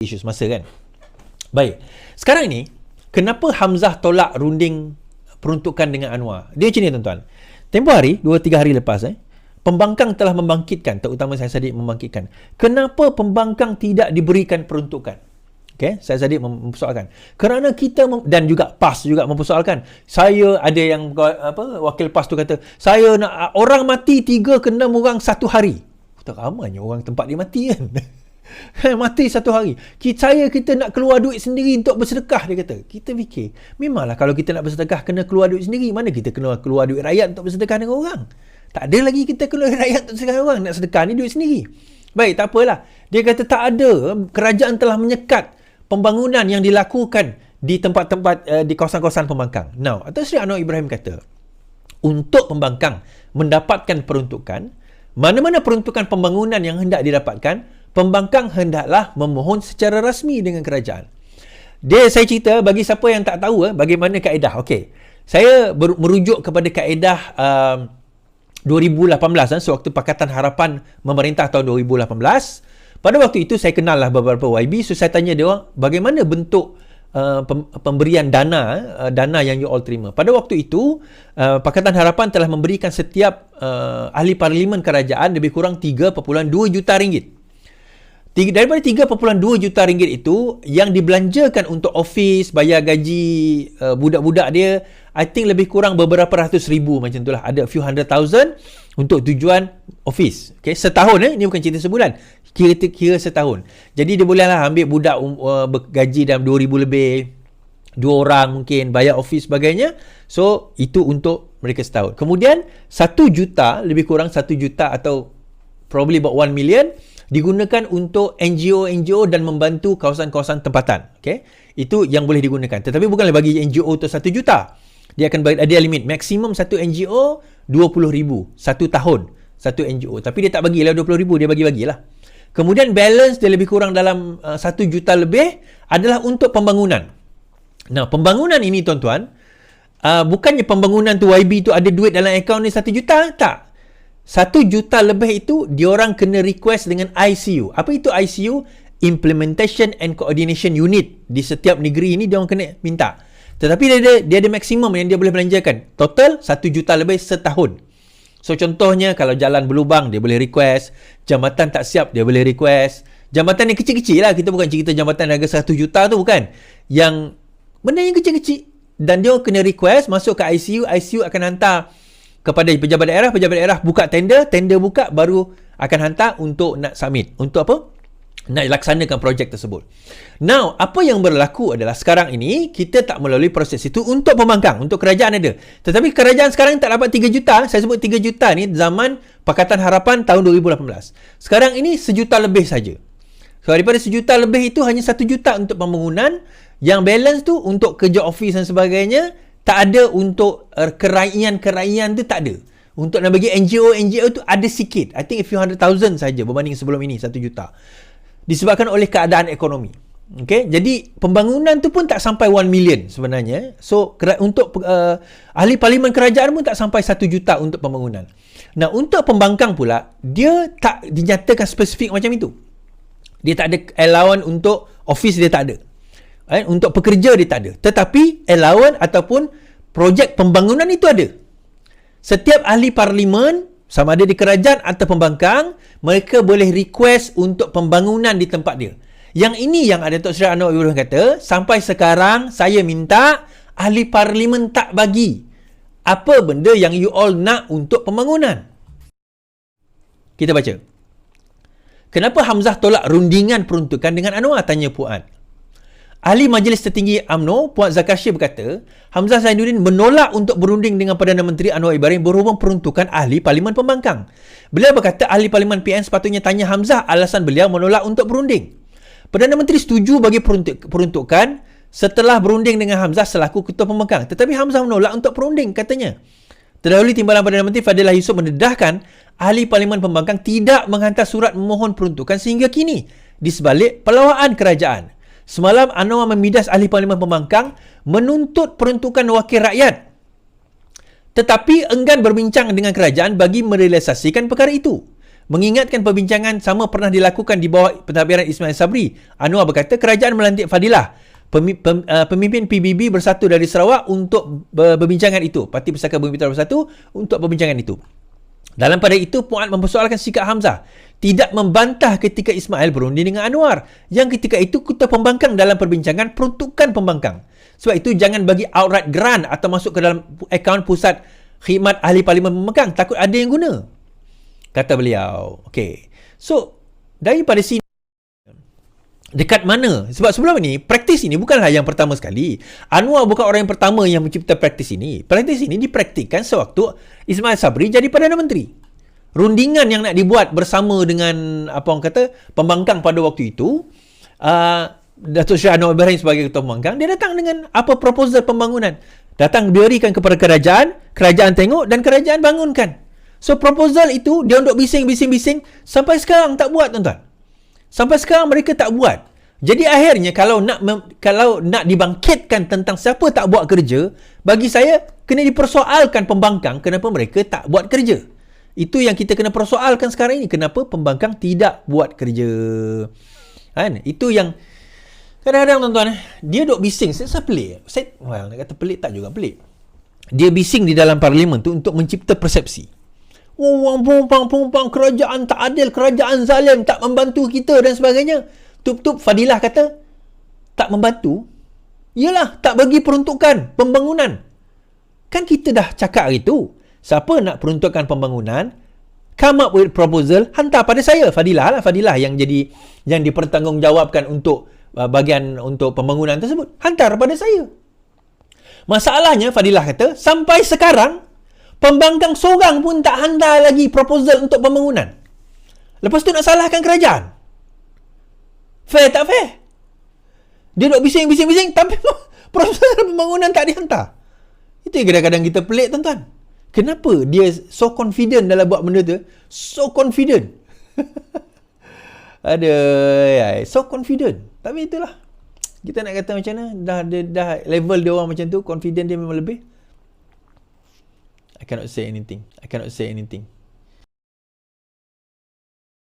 isu semasa kan. Baik, sekarang ni kenapa Hamzah tolak runding peruntukan dengan Anwar? Dia macam ni tuan-tuan. Tempoh hari, 2-3 hari lepas pembangkang telah membangkitkan, terutama saya Saddiq membangkitkan. Kenapa pembangkang tidak diberikan peruntukan? Okay, saya Saddiq mempersoalkan. Kerana kita dan juga PAS juga mempersoalkan. Saya ada yang wakil PAS tu kata, saya nak orang mati 3 ke 6 orang satu hari. Tak ramainya orang tempat dia mati kan. Mati satu hari. Kita nak keluar duit sendiri untuk bersedekah, dia kata. Kita fikir, memanglah kalau kita nak bersedekah kena keluar duit sendiri. Mana kita kena keluar duit rakyat untuk bersedekah dengan orang? Tak ada lagi kita keluar duit rakyat untuk bersedekah dengan orang. Nak sedekah ni duit sendiri. Baik, tak apalah. Dia kata tak ada. Kerajaan telah menyekat pembangunan yang dilakukan di tempat-tempat di kawasan-kawasan pembangkang. Now, Datuk Seri Anwar Ibrahim kata, untuk pembangkang mendapatkan peruntukan, mana-mana peruntukan pembangunan yang hendak didapatkan, pembangkang hendaklah memohon secara rasmi dengan kerajaan. Saya cerita bagi siapa yang tak tahu bagaimana kaedah. Okey. Saya merujuk kepada kaedah 2018 sewaktu Pakatan Harapan memerintah tahun 2018. Pada waktu itu saya kenal lah beberapa YB, so saya tanya dia orang bagaimana bentuk pemberian dana yang you all terima. Pada waktu itu Pakatan Harapan telah memberikan setiap ahli parlimen kerajaan lebih kurang 3.2 juta ringgit. Daripada 3.2 juta ringgit itu yang dibelanjakan untuk office, bayar gaji budak-budak dia, I think lebih kurang beberapa ratus ribu macam itulah. Ada a few hundred thousand untuk tujuan office. Okay, setahun ini bukan cerita sebulan. Kira setahun. Jadi dia bolehlah ambil budak bergaji dalam 2,000 lebih, 2 orang mungkin, bayar office sebagainya. So itu untuk mereka setahun. Kemudian 1 juta, lebih kurang 1 juta atau probably about 1 million digunakan untuk NGO dan membantu kawasan-kawasan tempatan. Okay? Itu yang boleh digunakan. Tetapi bukanlah bagi NGO tu 1 juta. Dia akan bagi, ada limit. Maksimum satu NGO 20,000 satu tahun. Satu NGO. Tapi dia tak bagilah 20,000, dia bagi-bagilah. Kemudian balance dia lebih kurang dalam 1 juta lebih adalah untuk pembangunan. Nah, pembangunan ini tuan-tuan, bukannya pembangunan tu YB tu ada duit dalam akaun ni 1 juta, tak. 1 juta lebih itu diorang kena request dengan ICU. Apa itu ICU? Implementation and Coordination Unit. Di setiap negeri ini diorang kena minta. Tetapi dia ada maksimum yang dia boleh belanjakan. Total 1 juta lebih setahun. So contohnya kalau jalan berlubang dia boleh request, jambatan tak siap dia boleh request. Jambatan yang kecil-kecil lah, kita bukan cerita jambatan harga 1 juta tu, bukan. Yang benda yang kecil-kecil dan dia kena request masuk ke ICU, ICU akan hantar kepada pejabat daerah buka tender buka baru akan hantar untuk nak submit. Untuk apa? Nak laksanakan projek tersebut. Now, apa yang berlaku adalah sekarang ini kita tak melalui proses itu untuk pembangkang, untuk kerajaan ada. Tetapi kerajaan sekarang tak dapat 3 juta. Saya sebut 3 juta ni zaman Pakatan Harapan tahun 2018. Sekarang ini 1 juta lebih saja. So, daripada 1 juta lebih itu hanya 1 juta untuk pembangunan. Yang balance tu untuk kerja office dan sebagainya. Tak ada untuk keraian tu tak ada. Untuk nak bagi NGO tu ada sikit. I think a few hundred thousand saja berbanding sebelum ini 1 juta. Disebabkan oleh keadaan ekonomi. Okay? Jadi pembangunan tu pun tak sampai 1 million sebenarnya. So untuk ahli parlimen kerajaan pun tak sampai 1 juta untuk pembangunan. Nah, untuk pembangkang pula dia tak dinyatakan spesifik macam itu. Dia tak ada allowance untuk office, dia tak ada. Untuk pekerja dia tak ada. Tetapi allowance ataupun projek pembangunan itu ada. Setiap ahli parlimen sama ada di kerajaan atau pembangkang, mereka boleh request untuk pembangunan di tempat dia. Yang ini yang ada Datuk Seri Anwar Ibrahim kata, sampai sekarang saya minta ahli parlimen tak bagi apa benda yang you all nak untuk pembangunan. Kita baca. Kenapa Hamzah tolak rundingan peruntukan dengan Anwar? Tanya Puan. Ahli Majlis Tertinggi UMNO, Puan Zakaria berkata, Hamzah Zainuddin menolak untuk berunding dengan Perdana Menteri Anwar Ibrahim berhubung peruntukan ahli Parlimen Pembangkang. Beliau berkata ahli Parlimen PN sepatutnya tanya Hamzah alasan beliau menolak untuk berunding. Perdana Menteri setuju bagi peruntukan setelah berunding dengan Hamzah selaku Ketua Pembangkang. Tetapi Hamzah menolak untuk berunding, katanya. Terdahulu Timbalan Perdana Menteri Fadilah Yusof mendedahkan ahli Parlimen Pembangkang tidak menghantar surat memohon peruntukan sehingga kini di sebalik pelawaan kerajaan. Semalam Anwar memidas ahli Parlimen Pembangkang menuntut peruntukan wakil rakyat. Tetapi enggan berbincang dengan kerajaan bagi merealisasikan perkara itu. Mengingatkan perbincangan sama pernah dilakukan di bawah pentadbiran Ismail Sabri. Anwar berkata kerajaan melantik Fadilah, pemimpin PBB Bersatu dari Sarawak untuk perbincangan itu. Parti Persatuan Bumi Bersatu untuk perbincangan itu. Dalam pada itu, Puan mempersoalkan sikap Hamzah. Tidak membantah ketika Ismail berunding dengan Anwar. Yang ketika itu Ketua Pembangkang dalam perbincangan peruntukan pembangkang. Sebab itu jangan bagi outright grant atau masuk ke dalam akaun pusat khidmat ahli parlimen pemegang. Takut ada yang guna. Kata beliau. Okey. So, daripada sini, dekat mana? Sebab sebelum ini, praktis ini bukanlah yang pertama sekali. Anwar bukan orang yang pertama yang mencipta praktis ini. Praktis ini dipraktikkan sewaktu Ismail Sabri jadi Perdana Menteri. Rundingan yang nak dibuat bersama dengan, apa orang kata, pembangkang pada waktu itu, Datuk Syah Anwar Ibrahim sebagai Ketua Pembangkang, dia datang dengan apa proposal pembangunan. Datang diberikan kepada kerajaan, kerajaan tengok dan kerajaan bangunkan. So proposal itu dia untuk bising sampai sekarang tak buat, tuan-tuan. Sampai sekarang mereka tak buat. Jadi akhirnya kalau nak dibangkitkan tentang siapa tak buat kerja, bagi saya kena dipersoalkan pembangkang kenapa mereka tak buat kerja. Itu yang kita kena persoalkan sekarang ini, kenapa pembangkang tidak buat kerja. Kan? Itu yang kadang-kadang, tuan-tuan, dia duk bising. Saya pelik. Nak kata pelik tak juga pelik. Dia bising di dalam parlimen tu untuk mencipta persepsi. Pumpang, kerajaan tak adil, kerajaan zalim, tak membantu kita dan sebagainya. Tup-tup Fadilah kata, tak membantu? Yalah, tak bagi peruntukan pembangunan. Kan kita dah cakap hari tu. Siapa nak peruntukan pembangunan, come up with proposal, hantar pada saya. Fadilah yang dipertanggungjawabkan untuk bahagian untuk pembangunan tersebut. Hantar pada saya. Masalahnya, Fadilah kata, sampai sekarang, pembangkang seorang pun tak hantar lagi proposal untuk pembangunan. Lepas tu nak salahkan kerajaan. Fair tak fair? Dia duk bising, tapi proposal pembangunan tak dihantar. Itu yang kadang-kadang kita pelik, tuan-tuan. Kenapa dia so confident dalam buat benda tu? So confident. So confident. Tapi itulah. Kita nak kata macam mana? Dah level dia orang macam tu, confident dia memang lebih. I cannot say anything.